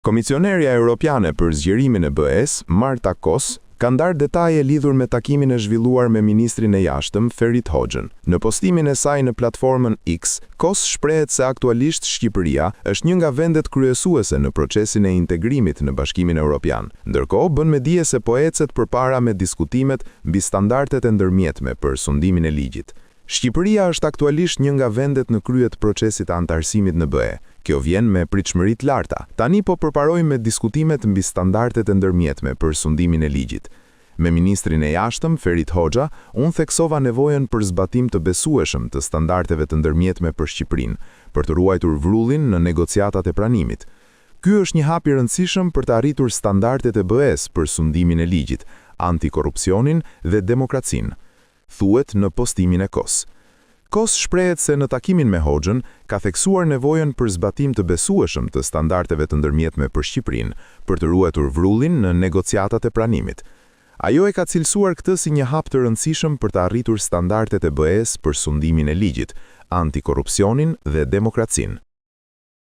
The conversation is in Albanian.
Komisionerja Europiane për zgjerimin e BE-s, Marta Kos, ka ndarë detaje lidhur me takimin e zhvilluar me ministrin e jashtëm Ferit Hoxhën. Në postimin e saj në platformën X, Kos shprehet se aktualisht Shqipëria është një nga vendet kryesuese në procesin e integrimit në Bashkimin Evropian. Ndërkohë, bën me dije se po ecet përpara me diskutimet mbi standardet e ndërmjetme për sundimin e ligjit. Shqipëria është aktualisht një nga vendet në krye të procesit të antarësimit në BE. Kjo vjen me pritshmëri të larta. Tani po përparojmë me diskutimet mbi standardet e ndërmjetme për sundimin e ligjit. Me ministrin e jashtëm, Ferit Hoxha, unë theksova nevojën për zbatim të besueshëm të standardeve të ndërmjetme për Shqipërinë, për të ruajtur vrullin në negociatat e pranimit. Ky është një hap i rëndësishëm për të arritur standardet e BE-s për sundimin e ligjit, antikorrupsionin dhe demokracinë, thuhet në postimin e Kos. Kos shprehet se në takimin me Hoxhën ka theksuar nevojën për zbatim të besueshëm të standardeve të ndërmjetme për Shqipërinë, për të ruajtur vrullin në negociatat e pranimit. Ajo e ka cilësuar këtë si një hap të rëndësishëm për të arritur standardet e BE-s për sundimin e ligjit, antikorrupsionin dhe demokracinë.